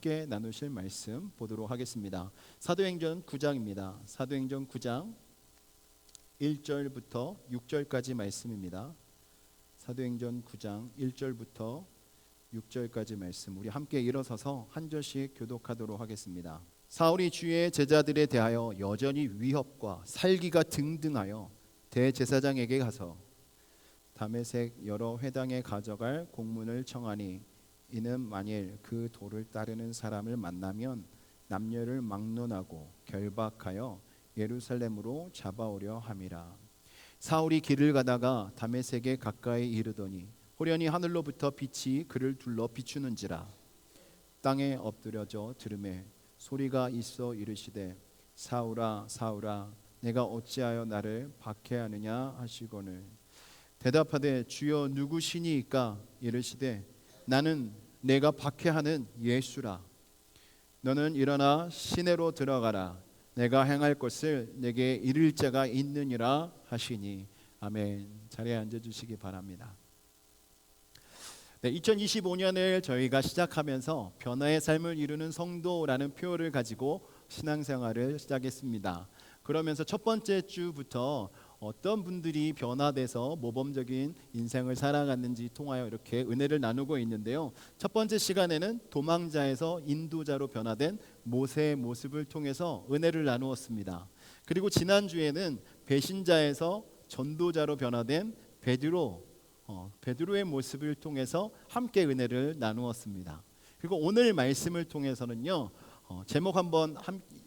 함께 나누실 말씀 보도록 하겠습니다. 사도행전 9장입니다. 사도행전 9장 1절부터 6절까지 말씀입니다. 사도행전 9장 1절부터 6절까지 말씀, 우리 함께 일어서서 한 절씩 교독하도록 하겠습니다. 사울이 주의 제자들에 대하여 여전히 위협과 살기가 등등하여 대제사장에게 가서 다메섹 여러 회당에 가져갈 공문을 청하니, 이는 만일 그 도를 따르는 사람을 만나면 남녀를 막론하고 결박하여 예루살렘으로 잡아오려 함이라. 사울이 길을 가다가 다메섹에 가까이 이르더니 호련히 하늘로부터 빛이 그를 둘러 비추는지라. 땅에 엎드려져 들으매 소리가 있어 이르시되, 사울아 사울아 내가 어찌하여 나를 박해하느냐 하시거늘, 대답하되 주여 누구시니이까? 이르시되 나는 내가 박해하는 예수라. 너는 일어나 시내로 들어가라. 내가 행할 것을 내게 이를 자가 있느니라 하시니. 아멘. 자리에 앉아주시기 바랍니다. 2025년을 저희가 시작하면서 변화의 삶을 이루는 성도라는 표어를 가지고 신앙생활을 시작했습니다. 그러면서 첫 번째 주부터 어떤 분들이 변화돼서 모범적인 인생을 살아갔는지 통하여 이렇게 은혜를 나누고 있는데요. 첫 번째 시간에는 도망자에서 인도자로 변화된 모세의 모습을 통해서 은혜를 나누었습니다. 그리고 지난주에는 배신자에서 전도자로 변화된 베드로의 모습을 통해서 함께 은혜를 나누었습니다. 그리고 오늘 말씀을 통해서는요, 제목 한번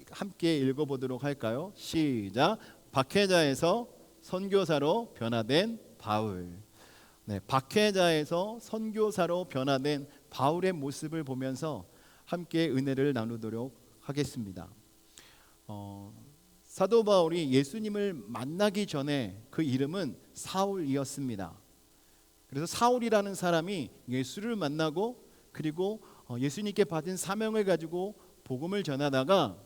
함께 읽어보도록 할까요? 시작. 박해자에서 선교사로 변화된 바울. 박해자에서 선교사로 변화된 바울의 모습을 보면서 함께 은혜를 나누도록 하겠습니다. 사도 바울이 예수님을 만나기 전에 그 이름은 사울이었습니다. 그래서 사울이라는 사람이 예수를 만나고 그리고 예수님께 받은 사명을 가지고 복음을 전하다가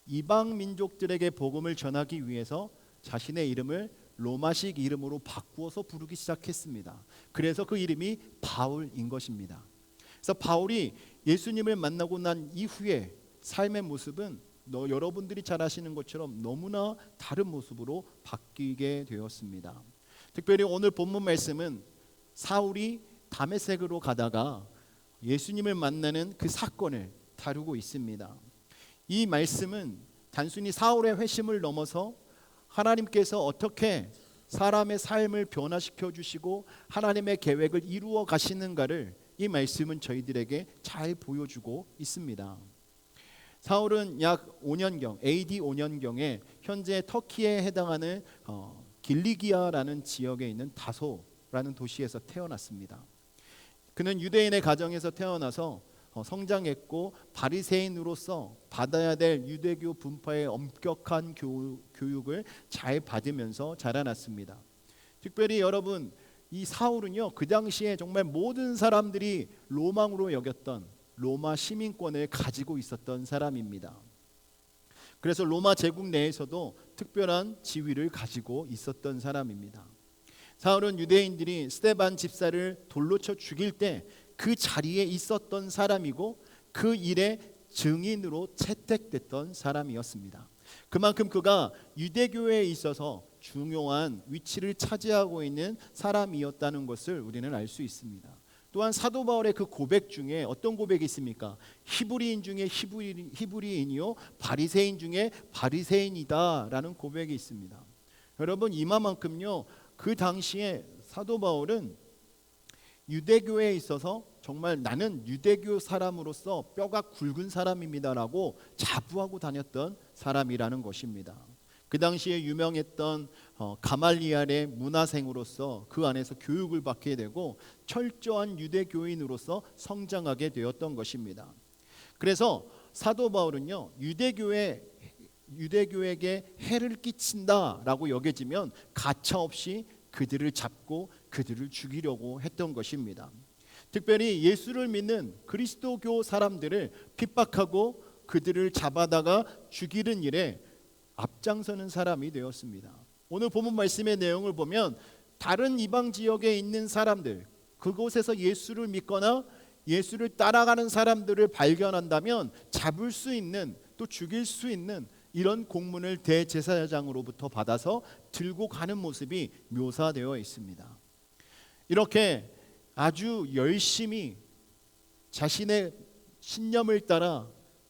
이방 민족들에게 복음을 전하기 위해서 자신의 이름을 로마식 이름으로 바꾸어서 부르기 시작했습니다. 그래서 그 이름이 바울인 것입니다. 그래서 바울이 예수님을 만나고 난 이후에 삶의 모습은 여러분들이 잘 아시는 것처럼 너무나 다른 모습으로 바뀌게 되었습니다. 특별히 오늘 본문 말씀은 사울이 다메섹으로 가다가 예수님을 만나는 그 사건을 다루고 있습니다. 이 말씀은 단순히 사울의 회심을 넘어서 하나님께서 어떻게 사람의 삶을 변화시켜 주시고 하나님의 계획을 이루어 가시는가를 이 말씀은 저희들에게 잘 보여주고 있습니다. 사울은 약 5년경, AD 5년경에 현재 터키에 해당하는 길리기아라는 지역에 있는 다소라는 도시에서 태어났습니다. 그는 유대인의 가정에서 태어나서 성장했고 바리새인으로서 받아야 될 유대교 분파의 엄격한 교육을 잘 받으면서 자라났습니다. 특별히 여러분, 이 사울은요, 그 당시에 정말 모든 사람들이 로망으로 여겼던 로마 시민권을 가지고 있었던 사람입니다. 그래서 로마 제국 내에서도 특별한 지위를 가지고 있었던 사람입니다. 사울은 유대인들이 스데반 집사를 돌로 쳐 죽일 때 그 자리에 있었던 사람이고 그 일의 증인으로 채택됐던 사람이었습니다. 그만큼 그가 유대교회에 있어서 중요한 위치를 차지하고 있는 사람이었다는 것을 우리는 알 수 있습니다. 또한 사도 바울의 그 고백 중에 어떤 고백이 있습니까? 히브리인 중에 히브리인이요 바리새인 중에 바리새인이다라는 고백이 있습니다. 여러분, 이만큼요, 그 당시에 사도 바울은 유대교에 있어서 정말 나는 유대교 사람으로서 뼈가 굵은 사람입니다라고 자부하고 다녔던 사람이라는 것입니다. 그 당시에 유명했던 가말리알의 문화생으로서 그 안에서 교육을 받게 되고 철저한 유대교인으로서 성장하게 되었던 것입니다. 그래서 사도 바울은요, 유대교에게 해를 끼친다라고 여겨지면 가차없이 그들을 잡고 그들을 죽이려고 했던 것입니다. 특별히 예수를 믿는 그리스도교 사람들을 핍박하고 그들을 잡아다가 죽이는 일에 앞장서는 사람이 되었습니다. 오늘 본문 말씀의 내용을 보면 다른 이방 지역에 있는 사람들, 그곳에서 예수를 믿거나 예수를 따라가는 사람들을 발견한다면 잡을 수 있는, 또 죽일 수 있는 이런 공문을 대제사장으로부터 받아서 들고 가는 모습이 묘사되어 있습니다. 이렇게 아주 열심히 자신의 신념을 따라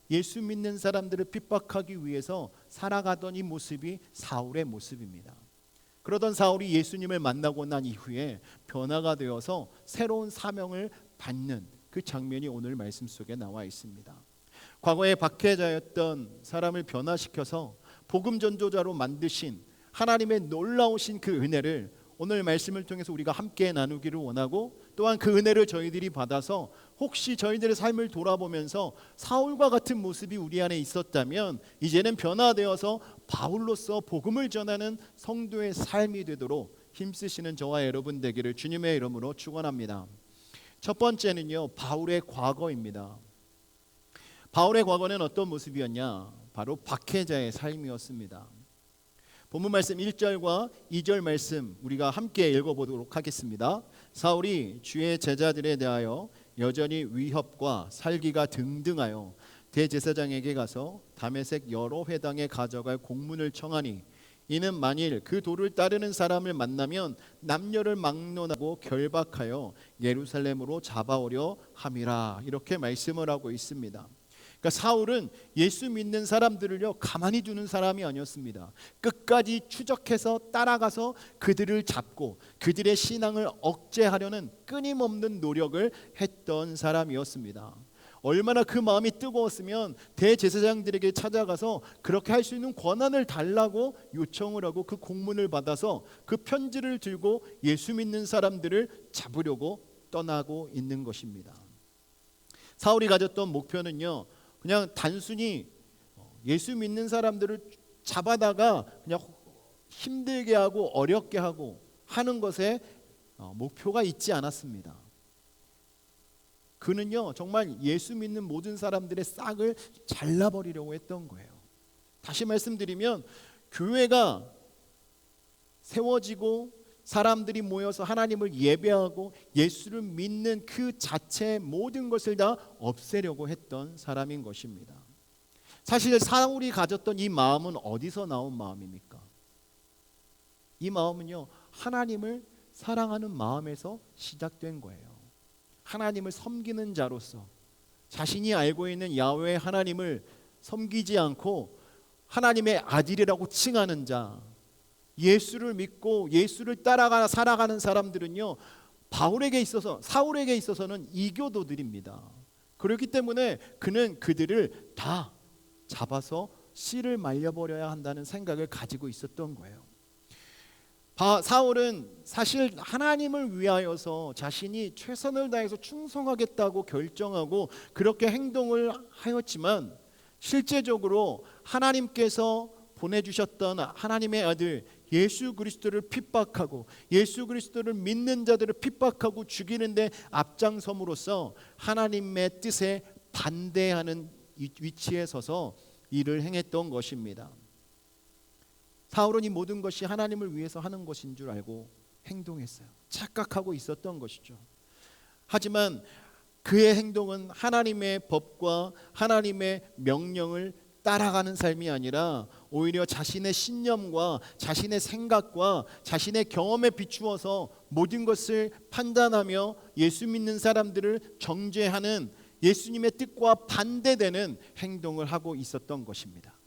예수 믿는 사람들을 핍박하기 위해서 살아가던 이 모습이 사울의 모습입니다. 그러던 사울이 예수님을 만나고 난 이후에 변화가 되어서 새로운 사명을 받는 그 장면이 오늘 말씀 속에 나와 있습니다. 과거에 박해자였던 사람을 변화시켜서 복음 전도자로 만드신 하나님의 놀라우신 그 은혜를 오늘 말씀을 통해서 우리가 함께 나누기를 원하고, 또한 그 은혜를 저희들이 받아서 혹시 저희들의 삶을 돌아보면서 사울과 같은 모습이 우리 안에 있었다면 이제는 변화되어서 바울로서 복음을 전하는 성도의 삶이 되도록 힘쓰시는 저와 여러분 되기를 주님의 이름으로 축원합니다. 첫 번째는요, 바울의 과거입니다. 바울의 과거는 어떤 모습이었냐? 바로 박해자의 삶이었습니다. 본문 말씀 1절과 2절 말씀 우리가 함께 읽어보도록 하겠습니다. 사울이 주의 제자들에 대하여 여전히 위협과 살기가 등등하여 대제사장에게 가서 다메섹 여러 회당에 가져갈 공문을 청하니, 이는 만일 그 도를 따르는 사람을 만나면 남녀를 막론하고 결박하여 예루살렘으로 잡아오려 함이라. 이렇게 말씀을 하고 있습니다. 그러니까 사울은 예수 믿는 사람들을요 가만히 두는 사람이 아니었습니다. 끝까지 추적해서 따라가서 그들을 잡고 그들의 신앙을 억제하려는 끊임없는 노력을 했던 사람이었습니다. 얼마나 그 마음이 뜨거웠으면 대제사장들에게 찾아가서 그렇게 할 수 있는 권한을 달라고 요청을 하고 그 공문을 받아서 그 편지를 들고 예수 믿는 사람들을 잡으려고 떠나고 있는 것입니다. 사울이 가졌던 목표는요, 그냥 단순히 예수 믿는 사람들을 잡아다가 그냥 힘들게 하고 어렵게 하고 하는 것에 목표가 있지 않았습니다. 그는요 정말 예수 믿는 모든 사람들의 싹을 잘라버리려고 했던 거예요. 다시 말씀드리면 교회가 세워지고 사람들이 모여서 하나님을 예배하고 예수를 믿는 그 자체의 모든 것을 다 없애려고 했던 사람인 것입니다. 사실 사울이 가졌던 이 마음은 어디서 나온 마음입니까? 이 마음은요 하나님을 사랑하는 마음에서 시작된 거예요. 하나님을 섬기는 자로서 자신이 알고 있는 야훼 하나님을 섬기지 않고 하나님의 아들이라고 칭하는 자, 예수를 믿고 예수를 따라가 살아가는 사람들은요 바울에게 있어서, 사울에게 있어서는 이교도들입니다. 그렇기 때문에 그는 그들을 다 잡아서 씨를 말려버려야 한다는 생각을 가지고 있었던 거예요. 사울은 사실 하나님을 위하여서 자신이 최선을 다해서 충성하겠다고 결정하고 그렇게 행동을 하였지만, 실제적으로 하나님께서 보내주셨던 하나님의 아들 예수 그리스도를 핍박하고 예수 그리스도를 믿는 자들을 핍박하고 죽이는데 앞장섬으로써 하나님의 뜻에 반대하는 위치에 서서 일을 행했던 것입니다. 사울은 이 모든 것이 하나님을 위해서 하는 것인 줄 알고 행동했어요. 착각하고 있었던 것이죠. 하지만 그의 행동은 하나님의 법과 하나님의 명령을 따라가는 삶이 아니라 오히려 자신의 신념과 자신의 생각과 자신의 경험에 비추어서 모든 것을 판단하며 예수 믿는 사람들을 정죄하는 예수님의 뜻과 반대되는 행동을 하고 있었던 것입니다.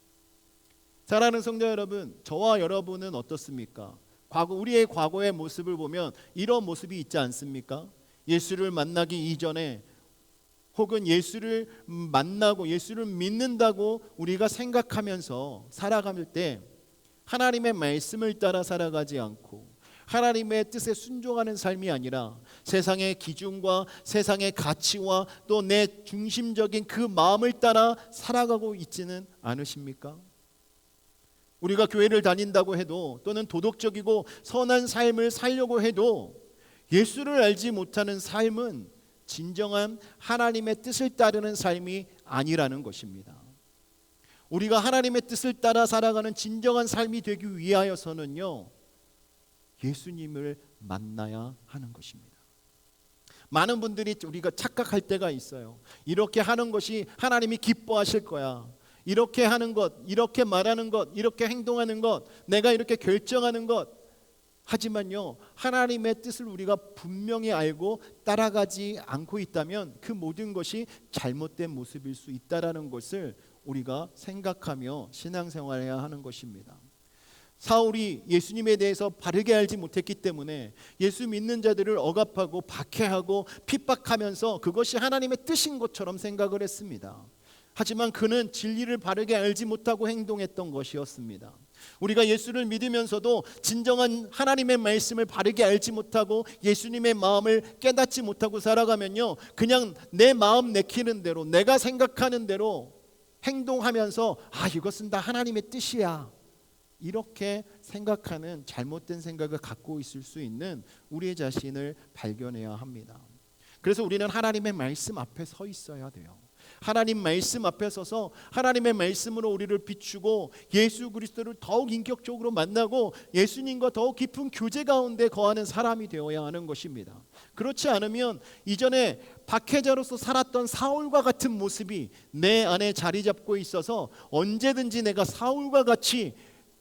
사랑하는 성도 여러분, 저와 여러분은 어떻습니까? 우리의 과거의 모습을 보면 이런 모습이 있지 않습니까? 예수를 만나기 이전에 혹은 예수를 만나고 예수를 믿는다고 우리가 생각하면서 살아갈 때 하나님의 말씀을 따라 살아가지 않고 하나님의 뜻에 순종하는 삶이 아니라 세상의 기준과 세상의 가치와 또 내 중심적인 그 마음을 따라 살아가고 있지는 않으십니까? 우리가 교회를 다닌다고 해도 또는 도덕적이고 선한 삶을 살려고 해도 예수를 알지 못하는 삶은 진정한 하나님의 뜻을 따르는 삶이 아니라는 것입니다. 우리가 하나님의 뜻을 따라 살아가는 진정한 삶이 되기 위하여서는요 예수님을 만나야 하는 것입니다. 많은 분들이 우리가 착각할 때가 있어요. 이렇게 하는 것이 하나님이 기뻐하실 거야. 이렇게 하는 것, 이렇게 말하는 것, 이렇게 행동하는 것, 내가 이렇게 결정하는 것. 하지만요, 하나님의 뜻을 우리가 분명히 알고 따라가지 않고 있다면 그 모든 것이 잘못된 모습일 수 있다라는 것을 우리가 생각하며 신앙생활해야 하는 것입니다. 사울이 예수님에 대해서 바르게 알지 못했기 때문에 예수 믿는 자들을 억압하고 박해하고 핍박하면서 그것이 하나님의 뜻인 것처럼 생각을 했습니다. 하지만 그는 진리를 바르게 알지 못하고 행동했던 것이었습니다. 우리가 예수를 믿으면서도 진정한 하나님의 말씀을 바르게 알지 못하고 예수님의 마음을 깨닫지 못하고 살아가면요, 그냥 내 마음 내키는 대로, 내가 생각하는 대로 행동하면서 이것은 다 하나님의 뜻이야, 이렇게 생각하는 잘못된 생각을 갖고 있을 수 있는 우리의 자신을 발견해야 합니다. 그래서 우리는 하나님의 말씀 앞에 서 있어야 돼요. 하나님 말씀 앞에 서서 하나님의 말씀으로 우리를 비추고 예수 그리스도를 더욱 인격적으로 만나고 예수님과 더욱 깊은 교제 가운데 거하는 사람이 되어야 하는 것입니다. 그렇지 않으면 이전에 박해자로서 살았던 사울과 같은 모습이 내 안에 자리 잡고 있어서 언제든지 내가 사울과 같이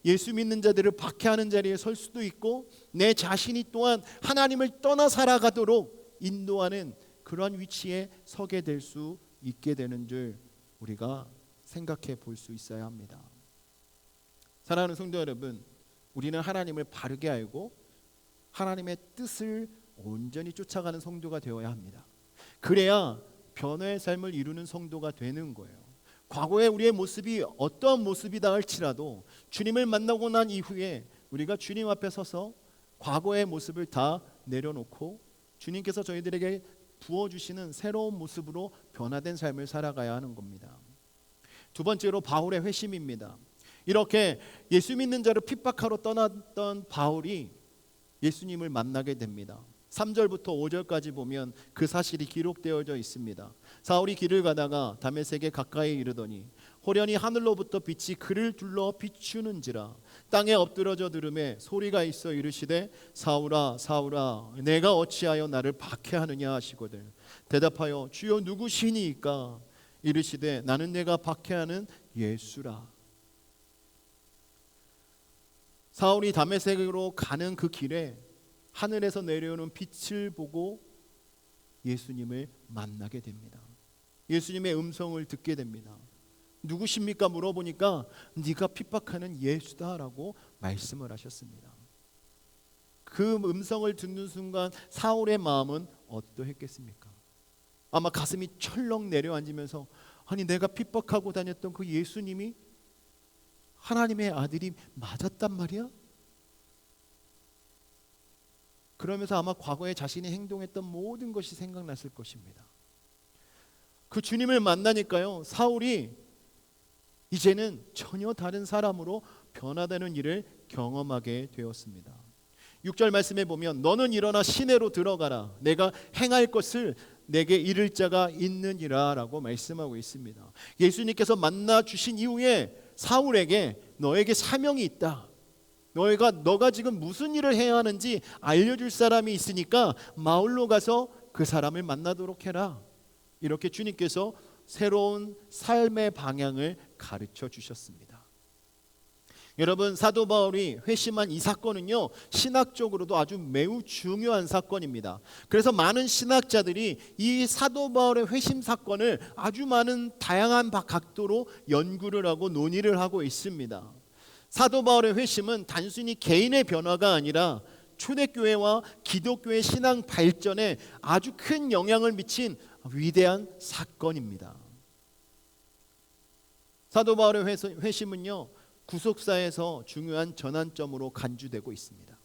예수 믿는 자들을 박해하는 자리에 설 수도 있고 내 자신이 또한 하나님을 떠나 살아가도록 인도하는 그러한 위치에 서게 될 수 있게 되는 줄 우리가 생각해 볼 수 있어야 합니다. 사랑하는 성도 여러분, 우리는 하나님을 바르게 알고 하나님의 뜻을 온전히 쫓아가는 성도가 되어야 합니다. 그래야 변화의 삶을 이루는 성도가 되는 거예요. 과거에 우리의 모습이 어떠한 모습이다 할지라도 주님을 만나고 난 이후에 우리가 주님 앞에 서서 과거의 모습을 다 내려놓고 주님께서 저희들에게 부어주시는 새로운 모습으로 변화된 삶을 살아가야 하는 겁니다. 두 번째로 바울의 회심입니다. 이렇게 예수 믿는 자를 핍박하러 떠났던 바울이 예수님을 만나게 됩니다. 3절부터 5절까지 보면 그 사실이 기록되어져 있습니다. 사울이 길을 가다가 다메섹에 가까이 이르더니 호련히 하늘로부터 빛이 그를 둘러 비추는지라 땅에 엎드러져 들음에 소리가 있어 이르시되 사울아 사울아 내가 어찌하여 나를 박해하느냐 하시거든 대답하여 주여 누구시니이까 이르시되 나는 내가 박해하는 예수라. 사울이 다메섹으로 가는 그 길에 하늘에서 내려오는 빛을 보고 예수님을 만나게 됩니다. 예수님의 음성을 듣게 됩니다. 누구십니까? 물어보니까 네가 핍박하는 예수다라고 말씀을 하셨습니다. 그 음성을 듣는 순간 사울의 마음은 어떠했겠습니까? 아마 가슴이 철렁 내려앉으면서 아니 내가 핍박하고 다녔던 그 예수님이 하나님의 아들이 맞았단 말이야? 그러면서 아마 과거에 자신이 행동했던 모든 것이 생각났을 것입니다. 그 주님을 만나니까요, 사울이 이제는 전혀 다른 사람으로 변화되는 일을 경험하게 되었습니다. 6절 말씀에 보면 너는 일어나 시내로 들어가라 내가 행할 것을 내게 이를 자가 있느니라 라고 말씀하고 있습니다. 예수님께서 만나 주신 이후에 사울에게 너에게 사명이 있다, 너가 지금 무슨 일을 해야 하는지 알려줄 사람이 있으니까 마을로 가서 그 사람을 만나도록 해라, 이렇게 주님께서 새로운 삶의 방향을 가르쳐 주셨습니다. 여러분, 사도 바울이 회심한 이 사건은요, 신학적으로도 아주 매우 중요한 사건입니다. 그래서 많은 신학자들이 이 사도 바울의 회심 사건을 아주 많은 다양한 각도로 연구를 하고 논의를 하고 있습니다. 사도 바울의 회심은 단순히 개인의 변화가 아니라 초대교회와 기독교의 신앙 발전에 아주 큰 영향을 미친 위대한 사건입니다. 사도 바울의 회심은요, 구속사에서 중요한 전환점으로 간주되고 있습니다.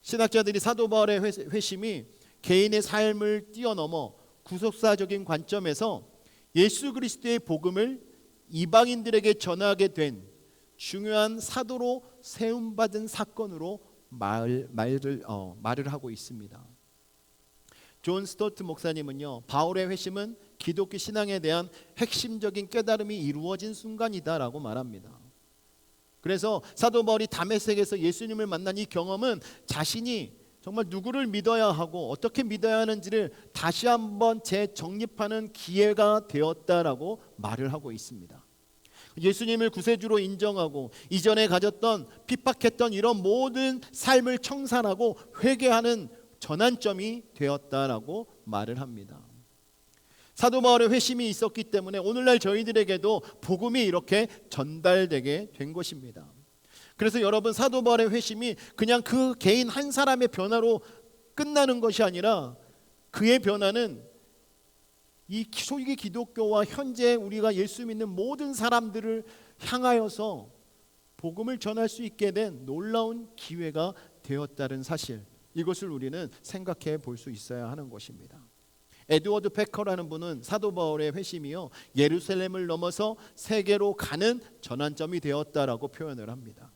신학자들이 사도 바울의 회심이 개인의 삶을 뛰어넘어 구속사적인 관점에서 예수 그리스도의 복음을 이방인들에게 전하게 된 중요한 사도로 세움받은 사건으로 말을 하고 있습니다. 존 스토트 목사님은요, 바울의 회심은 기독교 신앙에 대한 핵심적인 깨달음이 이루어진 순간이다라고 말합니다. 그래서 사도 바울이 다메섹에서 예수님을 만난 이 경험은 자신이 정말 누구를 믿어야 하고 어떻게 믿어야 하는지를 다시 한번 재정립하는 기회가 되었다라고 말을 하고 있습니다. 예수님을 구세주로 인정하고 이전에 가졌던 핍박했던 이런 모든 삶을 청산하고 회개하는 전환점이 되었다라고 말을 합니다. 사도 바울의 회심이 있었기 때문에 오늘날 저희들에게도 복음이 이렇게 전달되게 된 것입니다. 그래서 여러분, 사도 바울의 회심이 그냥 그 개인 한 사람의 변화로 끝나는 것이 아니라 그의 변화는 이 초기 기독교와 현재 우리가 예수 믿는 모든 사람들을 향하여서 복음을 전할 수 있게 된 놀라운 기회가 되었다는 사실, 이것을 우리는 생각해 볼 수 있어야 하는 것입니다. 에드워드 패커라는 분은 사도 바울의 회심이요, 예루살렘을 넘어서 세계로 가는 전환점이 되었다라고 표현을 합니다.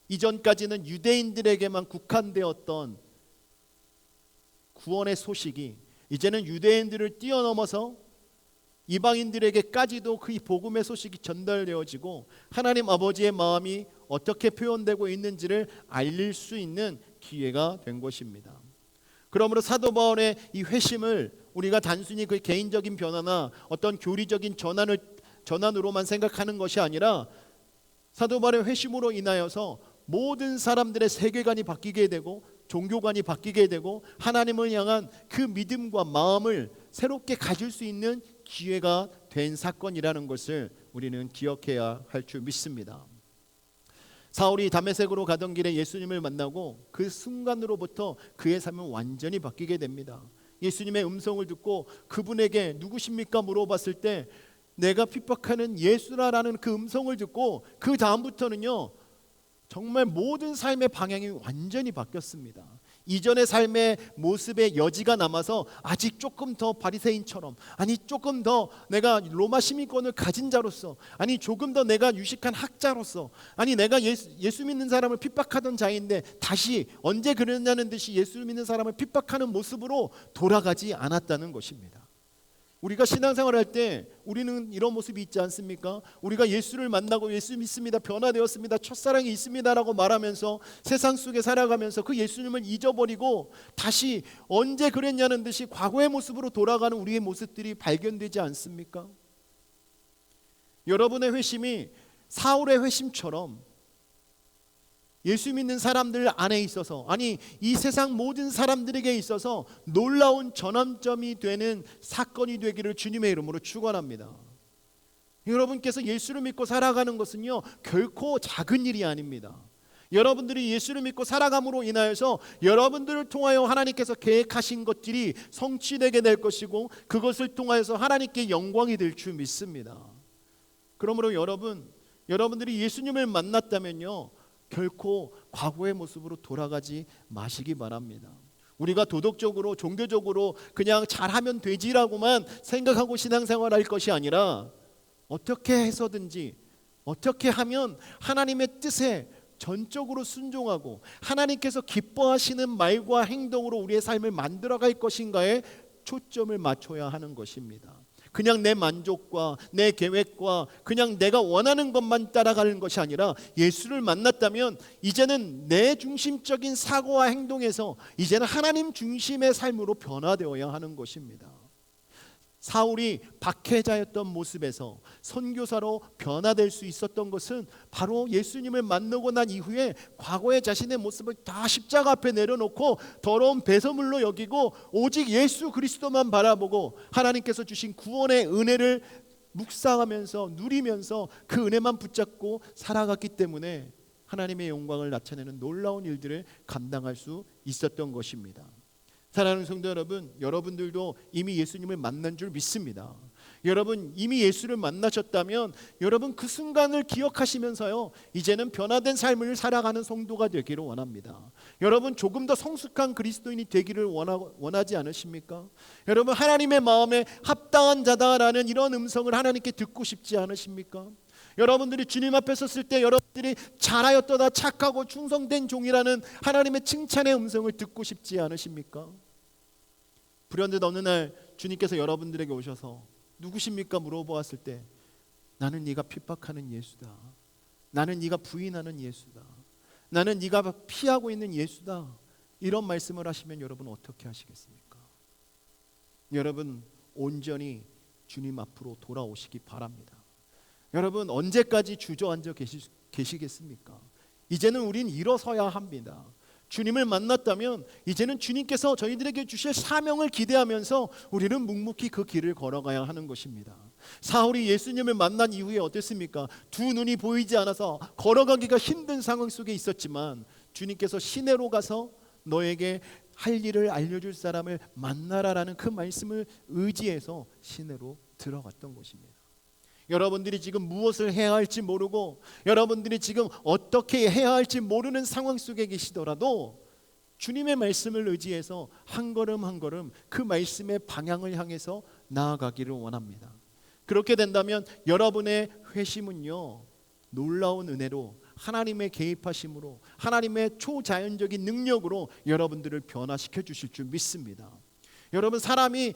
이전까지는 유대인들에게만 국한되었던 구원의 소식이 이제는 유대인들을 뛰어넘어서 이방인들에게까지도 그 복음의 소식이 전달되어지고 하나님 아버지의 마음이 어떻게 표현되고 있는지를 알릴 수 있는 기회가 된 것입니다. 그러므로 사도 바울의 이 회심을 우리가 단순히 그 개인적인 변화나 어떤 교리적인 전환으로만 생각하는 것이 아니라 사도 바울의 회심으로 인하여서 모든 사람들의 세계관이 바뀌게 되고 종교관이 바뀌게 되고 하나님을 향한 그 믿음과 마음을 새롭게 가질 수 있는 기회가 된 사건이라는 것을 우리는 기억해야 할 줄 믿습니다. 사울이 다메섹으로 가던 길에 예수님을 만나고 그 순간으로부터 그의 삶은 완전히 바뀌게 됩니다. 예수님의 음성을 듣고 그분에게 누구십니까 물어봤을 때 내가 핍박하는 예수라라는 그 음성을 듣고 그 다음부터는요, 정말 모든 삶의 방향이 완전히 바뀌었습니다. 이전의 삶의 모습의 여지가 남아서 아직 조금 더 바리새인처럼, 아니 조금 더 내가 로마 시민권을 가진 자로서, 아니 조금 더 내가 유식한 학자로서, 아니 내가 예수 믿는 사람을 핍박하던 자인데 다시 언제 그랬냐는 듯이 예수 믿는 사람을 핍박하는 모습으로 돌아가지 않았다는 것입니다. 우리가 신앙생활할 때 우리는 이런 모습이 있지 않습니까? 우리가 예수를 만나고 예수 믿습니다, 변화되었습니다, 첫사랑이 있습니다라고 말하면서 세상 속에 살아가면서 그 예수님을 잊어버리고 다시 언제 그랬냐는 듯이 과거의 모습으로 돌아가는 우리의 모습들이 발견되지 않습니까? 여러분의 회심이 사울의 회심처럼 예수 믿는 사람들 안에 있어서, 아니 이 세상 모든 사람들에게 있어서 놀라운 전환점이 되는 사건이 되기를 주님의 이름으로 축원합니다. 여러분께서 예수를 믿고 살아가는 것은요, 결코 작은 일이 아닙니다. 여러분들이 예수를 믿고 살아감으로 인하여서 여러분들을 통하여 하나님께서 계획하신 것들이 성취되게 될 것이고 그것을 통하여서 하나님께 영광이 될 줄 믿습니다. 그러므로 여러분들이 예수님을 만났다면요, 결코 과거의 모습으로 돌아가지 마시기 바랍니다. 우리가 도덕적으로 종교적으로 그냥 잘하면 되지라고만 생각하고 신앙생활할 것이 아니라 어떻게 해서든지 어떻게 하면 하나님의 뜻에 전적으로 순종하고 하나님께서 기뻐하시는 말과 행동으로 우리의 삶을 만들어갈 것인가에 초점을 맞춰야 하는 것입니다. 그냥 내 만족과 내 계획과 그냥 내가 원하는 것만 따라가는 것이 아니라 예수를 만났다면 이제는 내 중심적인 사고와 행동에서 이제는 하나님 중심의 삶으로 변화되어야 하는 것입니다. 사울이 박해자였던 모습에서 선교사로 변화될 수 있었던 것은 바로 예수님을 만나고 난 이후에 과거의 자신의 모습을 다 십자가 앞에 내려놓고 더러운 배설물로 여기고 오직 예수 그리스도만 바라보고 하나님께서 주신 구원의 은혜를 묵상하면서 누리면서 그 은혜만 붙잡고 살아갔기 때문에 하나님의 영광을 나타내는 놀라운 일들을 감당할 수 있었던 것입니다. 사랑하는 성도 여러분, 여러분들도 이미 예수님을 만난 줄 믿습니다. 여러분 이미 예수를 만나셨다면 여러분 그 순간을 기억하시면서요, 이제는 변화된 삶을 살아가는 성도가 되기를 원합니다. 여러분 조금 더 성숙한 그리스도인이 되기를 원하지 않으십니까? 여러분 하나님의 마음에 합당한 자다라는 이런 음성을 하나님께 듣고 싶지 않으십니까? 여러분들이 주님 앞에 섰을 때 여러분들이 잘하였도다 착하고 충성된 종이라는 하나님의 칭찬의 음성을 듣고 싶지 않으십니까? 불현듯 어느 날 주님께서 여러분들에게 오셔서 누구십니까 물어보았을 때 나는 네가 핍박하는 예수다, 나는 네가 부인하는 예수다, 나는 네가 피하고 있는 예수다, 이런 말씀을 하시면 여러분 어떻게 하시겠습니까? 여러분 온전히 주님 앞으로 돌아오시기 바랍니다. 여러분 언제까지 주저앉아 계시겠습니까? 이제는 우린 일어서야 합니다. 주님을 만났다면 이제는 주님께서 저희들에게 주실 사명을 기대하면서 우리는 묵묵히 그 길을 걸어가야 하는 것입니다. 사울이 예수님을 만난 이후에 어땠습니까? 두 눈이 보이지 않아서 걸어가기가 힘든 상황 속에 있었지만 주님께서 시내로 가서 너에게 할 일을 알려줄 사람을 만나라라는 그 말씀을 의지해서 시내로 들어갔던 것입니다. 여러분들이 지금 무엇을 해야 할지 모르고 여러분들이 지금 어떻게 해야 할지 모르는 상황 속에 계시더라도 주님의 말씀을 의지해서 한 걸음 한 걸음 그 말씀의 방향을 향해서 나아가기를 원합니다. 그렇게 된다면 여러분의 회심은요, 놀라운 은혜로 하나님의 개입하심으로 하나님의 초자연적인 능력으로 여러분들을 변화시켜 주실 줄 믿습니다. 여러분 사람이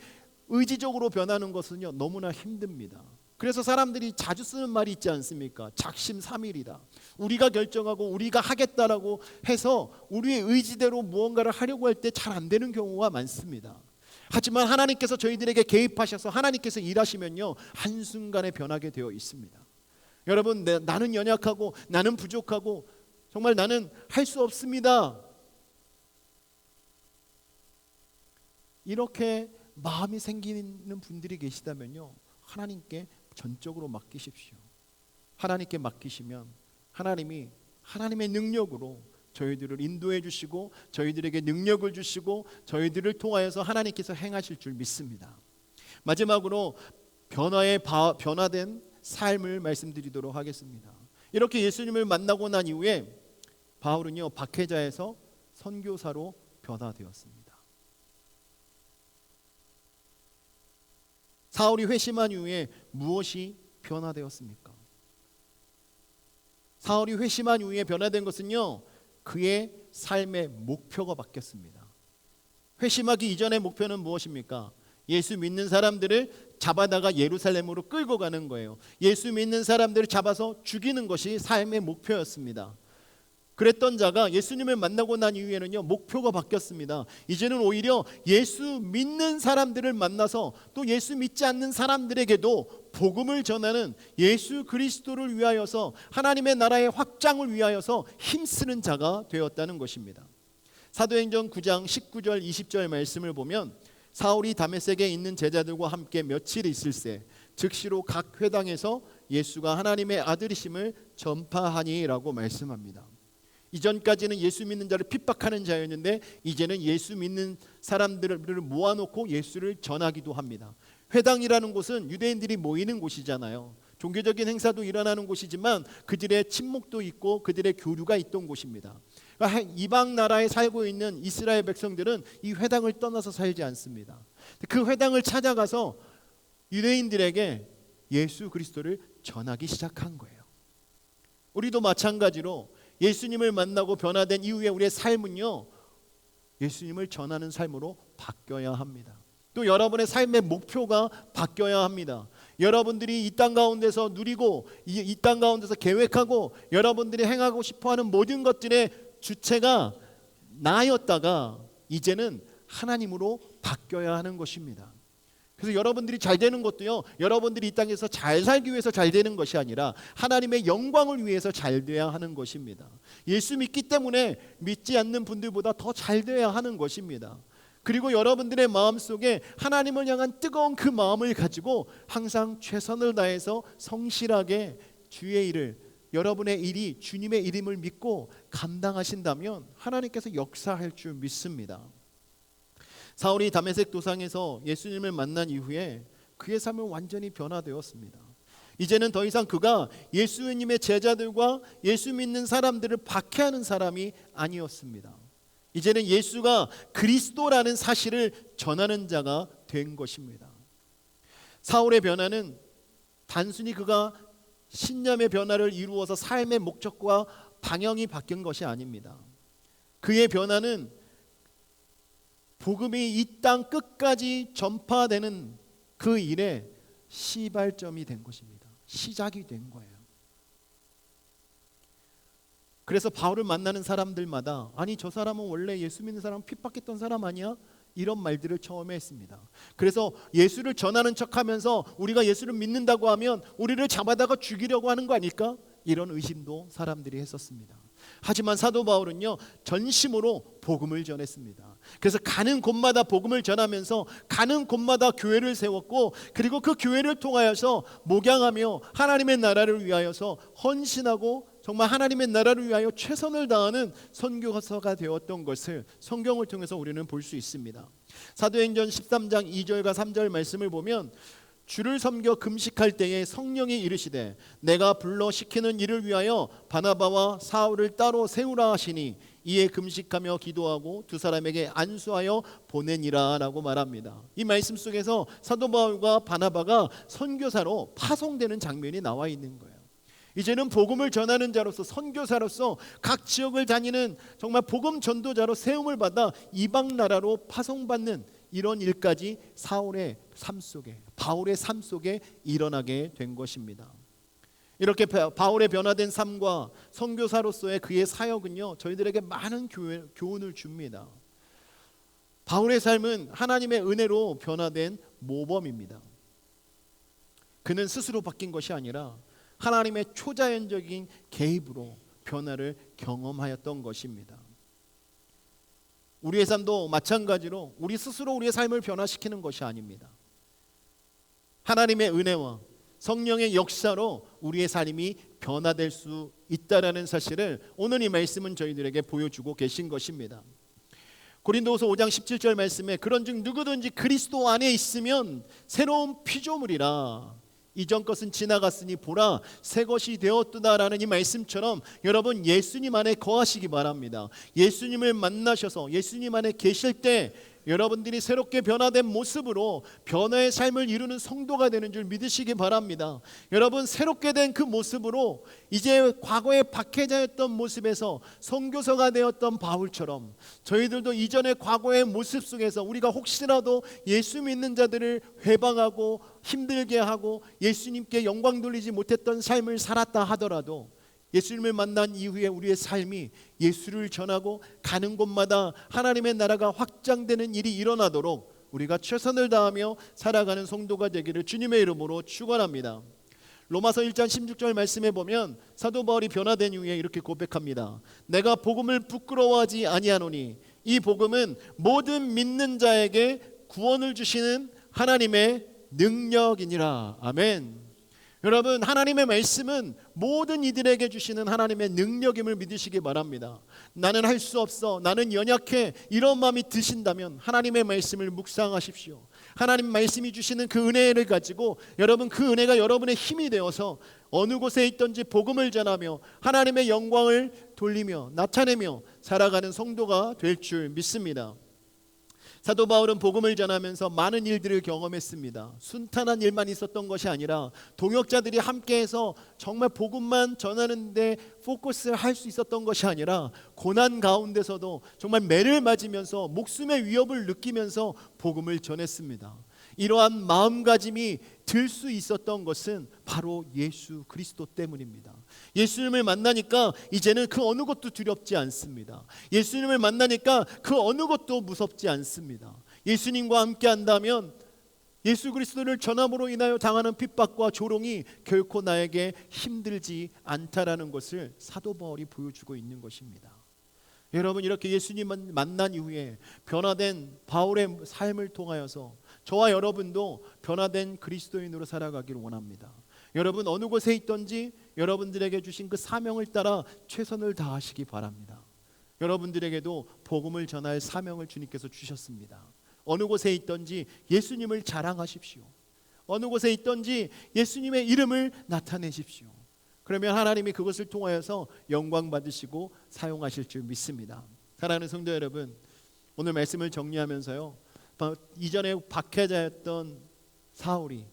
의지적으로 변하는 것은요 너무나 힘듭니다. 그래서 사람들이 자주 쓰는 말이 있지 않습니까? 작심삼일이다. 우리가 결정하고 우리가 하겠다라고 해서 우리의 의지대로 무언가를 하려고 할 때 잘 안 되는 경우가 많습니다. 하지만 하나님께서 저희들에게 개입하셔서 하나님께서 일하시면요 한순간에 변하게 되어 있습니다. 여러분 나는 연약하고 나는 부족하고 정말 나는 할 수 없습니다. 이렇게 마음이 생기는 분들이 계시다면요 하나님께 전적으로 맡기십시오. 하나님께 맡기시면 하나님이 하나님의 능력으로 저희들을 인도해 주시고 저희들에게 능력을 주시고 저희들을 통하여서 하나님께서 행하실 줄 믿습니다. 마지막으로 변화된 삶을 말씀드리도록 하겠습니다. 이렇게 예수님을 만나고 난 이후에 바울은요 박해자에서 선교사로 변화되었습니다. 사울이 회심한 이후에 무엇이 변화되었습니까? 사울이 회심한 이후에 변화된 것은요 그의 삶의 목표가 바뀌었습니다. 회심하기 이전의 목표는 무엇입니까? 예수 믿는 사람들을 잡아다가 예루살렘으로 끌고 가는 거예요. 예수 믿는 사람들을 잡아서 죽이는 것이 삶의 목표였습니다. 그랬던 자가 예수님을 만나고 난 이후에는요 목표가 바뀌었습니다. 이제는 오히려 예수 믿는 사람들을 만나서 또 예수 믿지 않는 사람들에게도 복음을 전하는 예수 그리스도를 위하여서 하나님의 나라의 확장을 위하여서 힘쓰는 자가 되었다는 것입니다. 사도행전 9장 19절 20절 말씀을 보면 사울이 다메섹에 있는 제자들과 함께 며칠 있을새 즉시로 각 회당에서 예수가 하나님의 아들이심을 전파하니라고 말씀합니다. 이전까지는 예수 믿는 자를 핍박하는 자였는데 이제는 예수 믿는 사람들을 모아놓고 예수를 전하기도 합니다. 회당이라는 곳은 유대인들이 모이는 곳이잖아요. 종교적인 행사도 일어나는 곳이지만 그들의 침묵도 있고 그들의 교류가 있던 곳입니다. 그러니까 이방 나라에 살고 있는 이스라엘 백성들은 이 회당을 떠나서 살지 않습니다. 그 회당을 찾아가서 유대인들에게 예수 그리스도를 전하기 시작한 거예요. 우리도 마찬가지로 예수님을 만나고 변화된 이후에 우리의 삶은요 예수님을 전하는 삶으로 바뀌어야 합니다. 또 여러분의 삶의 목표가 바뀌어야 합니다. 여러분들이 이 땅 가운데서 누리고 이 땅 가운데서 계획하고 여러분들이 행하고 싶어하는 모든 것들의 주체가 나였다가 이제는 하나님으로 바뀌어야 하는 것입니다. 그래서 여러분들이 잘 되는 것도요 여러분들이 이 땅에서 잘 살기 위해서 잘 되는 것이 아니라 하나님의 영광을 위해서 잘 돼야 하는 것입니다. 예수 믿기 때문에 믿지 않는 분들보다 더 잘 돼야 하는 것입니다. 그리고 여러분들의 마음속에 하나님을 향한 뜨거운 그 마음을 가지고 항상 최선을 다해서 성실하게 주의 일을 여러분의 일이 주님의 이름을 믿고 감당하신다면 하나님께서 역사할 줄 믿습니다. 사울이 다메섹 도상에서 예수님을 만난 이후에 그의 삶은 완전히 변화되었습니다. 이제는 더 이상 그가 예수님의 제자들과 예수 믿는 사람들을 박해하는 사람이 아니었습니다. 이제는 예수가 그리스도라는 사실을 전하는 자가 된 것입니다. 사울의 변화는 단순히 그가 신념의 변화를 이루어서 삶의 목적과 방향이 바뀐 것이 아닙니다. 그의 변화는 복음이 이 땅 끝까지 전파되는 그 일의 시발점이 된 것입니다. 시작이 된 거예요. 그래서 바울을 만나는 사람들마다 아니 저 사람은 원래 예수 믿는 사람 핍박했던 사람 아니야? 이런 말들을 처음에 했습니다. 그래서 예수를 전하는 척하면서 우리가 예수를 믿는다고 하면 우리를 잡아다가 죽이려고 하는 거 아닐까? 이런 의심도 사람들이 했었습니다. 하지만 사도 바울은요 전심으로 복음을 전했습니다. 그래서 가는 곳마다 복음을 전하면서 가는 곳마다 교회를 세웠고, 그리고 그 교회를 통하여서 목양하며 하나님의 나라를 위하여서 헌신하고 정말 하나님의 나라를 위하여 최선을 다하는 선교사가 되었던 것을 성경을 통해서 우리는 볼 수 있습니다. 사도행전 13장 2절과 3절 말씀을 보면 주를 섬겨 금식할 때에 성령이 이르시되 내가 불러 시키는 일을 위하여 바나바와 사울을 따로 세우라 하시니 이에 금식하며 기도하고 두 사람에게 안수하여 보내니라 라고 말합니다. 이 말씀 속에서 사도 바울과 바나바가 선교사로 파송되는 장면이 나와 있는 거예요. 이제는 복음을 전하는 자로서 선교사로서 각 지역을 다니는 정말 복음 전도자로 세움을 받아 이방 나라로 파송받는 이런 일까지 사울의 삶 속에, 바울의 삶 속에 일어나게 된 것입니다. 이렇게 바울의 변화된 삶과 선교사로서의 그의 사역은요 저희들에게 많은 교훈을 줍니다. 바울의 삶은 하나님의 은혜로 변화된 모범입니다. 그는 스스로 바뀐 것이 아니라 하나님의 초자연적인 개입으로 변화를 경험하였던 것입니다. 우리의 삶도 마찬가지로 우리 스스로 우리의 삶을 변화시키는 것이 아닙니다. 하나님의 은혜와 성령의 역사로 우리의 삶이 변화될 수 있다라는 사실을 오늘 이 말씀은 저희들에게 보여주고 계신 것입니다. 고린도후서 5장 17절 말씀에 그런즉 누구든지 그리스도 안에 있으면 새로운 피조물이라 이전 것은 지나갔으니 보라 새 것이 되었도다라는 이 말씀처럼 여러분 예수님 안에 거하시기 바랍니다. 예수님을 만나셔서 예수님 안에 계실 때 여러분들이 새롭게 변화된 모습으로 변화의 삶을 이루는 성도가 되는 줄 믿으시기 바랍니다. 여러분 새롭게 된 그 모습으로 이제 과거에 박해자였던 모습에서 선교사가 되었던 바울처럼 저희들도 이전의 과거의 모습 속에서 우리가 혹시라도 예수 믿는 자들을 회방하고 힘들게 하고 예수님께 영광 돌리지 못했던 삶을 살았다 하더라도 예수님을 만난 이후에 우리의 삶이 예수를 전하고 가는 곳마다 하나님의 나라가 확장되는 일이 일어나도록 우리가 최선을 다하며 살아가는 성도가 되기를 주님의 이름으로 축원합니다. 로마서 1장 16절 말씀에 보면 사도 바울이 변화된 이후에 이렇게 고백합니다. 내가 복음을 부끄러워하지 아니하노니 이 복음은 모든 믿는 자에게 구원을 주시는 하나님의 능력이니라. 아멘. 여러분 하나님의 말씀은 모든 이들에게 주시는 하나님의 능력임을 믿으시기 바랍니다. 나는 할 수 없어, 나는 연약해, 이런 마음이 드신다면 하나님의 말씀을 묵상하십시오. 하나님 말씀이 주시는 그 은혜를 가지고 여러분 그 은혜가 여러분의 힘이 되어서 어느 곳에 있든지 복음을 전하며 하나님의 영광을 돌리며 나타내며 살아가는 성도가 될 줄 믿습니다. 사도 바울은 복음을 전하면서 많은 일들을 경험했습니다. 순탄한 일만 있었던 것이 아니라 동역자들이 함께해서 정말 복음만 전하는 데 포커스할 수 있었던 것이 아니라 고난 가운데서도 정말 매를 맞으면서 목숨의 위협을 느끼면서 복음을 전했습니다. 이러한 마음가짐이 들 수 있었던 것은 바로 예수 그리스도 때문입니다. 예수님을 만나니까 이제는 그 어느 것도 두렵지 않습니다. 예수님을 만나니까 그 어느 것도 무섭지 않습니다. 예수님과 함께 한다면 예수 그리스도를 전함으로 인하여 당하는 핍박과 조롱이 결코 나에게 힘들지 않다라는 것을 사도 바울이 보여주고 있는 것입니다. 여러분 이렇게 예수님을 만난 이후에 변화된 바울의 삶을 통하여서 저와 여러분도 변화된 그리스도인으로 살아가기를 원합니다. 여러분 어느 곳에 있든지 여러분들에게 주신 그 사명을 따라 최선을 다하시기 바랍니다. 여러분들에게도 복음을 전할 사명을 주님께서 주셨습니다. 어느 곳에 있든지 예수님을 자랑하십시오. 어느 곳에 있든지 예수님의 이름을 나타내십시오. 그러면 하나님이 그것을 통하여서 영광 받으시고 사용하실 줄 믿습니다. 사랑하는 성도 여러분, 오늘 말씀을 정리하면서요, 이전에 박해자였던 사울이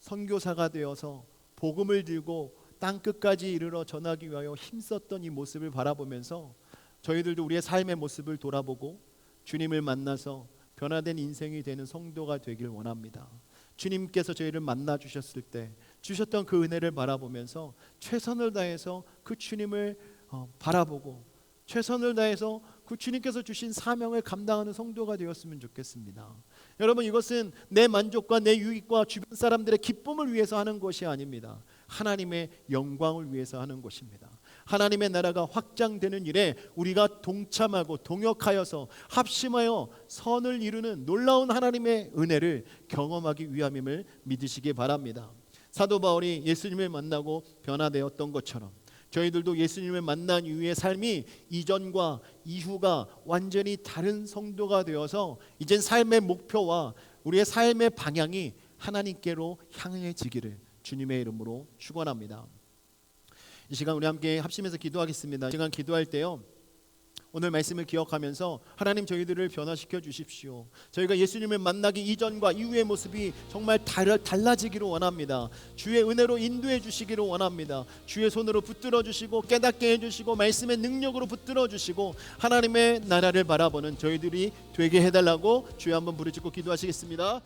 선교사가 되어서 복음을 들고 땅끝까지 이르러 전하기 위하여 힘썼던 이 모습을 바라보면서 저희들도 우리의 삶의 모습을 돌아보고 주님을 만나서 변화된 인생이 되는 성도가 되길 원합니다. 주님께서 저희를 만나 주셨을 때 주셨던 그 은혜를 바라보면서 최선을 다해서 그 주님을 바라보고 최선을 다해서 그 주님께서 주신 사명을 감당하는 성도가 되었으면 좋겠습니다. 여러분, 이것은 내 만족과 내 유익과 주변 사람들의 기쁨을 위해서 하는 것이 아닙니다. 하나님의 영광을 위해서 하는 것입니다. 하나님의 나라가 확장되는 일에 우리가 동참하고 동역하여서 합심하여 선을 이루는 놀라운 하나님의 은혜를 경험하기 위함임을 믿으시기 바랍니다. 사도 바울이 예수님을 만나고 변화되었던 것처럼 저희들도 예수님을 만난 이후의 삶이 이전과 이후가 완전히 다른 성도가 되어서 이젠 삶의 목표와 우리의 삶의 방향이 하나님께로 향해지기를 주님의 이름으로 축원합니다. 이 시간 우리 함께 합심해서 기도하겠습니다. 이 시간 기도할 때요, 오늘 말씀을 기억하면서 하나님, 저희들을 변화시켜 주십시오. 저희가 예수님을 만나기 이전과 이후의 모습이 정말 달라지기를 원합니다. 주의 은혜로 인도해 주시기를 원합니다. 주의 손으로 붙들어 주시고 깨닫게 해주시고 말씀의 능력으로 붙들어 주시고 하나님의 나라를 바라보는 저희들이 되게 해달라고 주여 한번 부르짖고 기도하시겠습니다.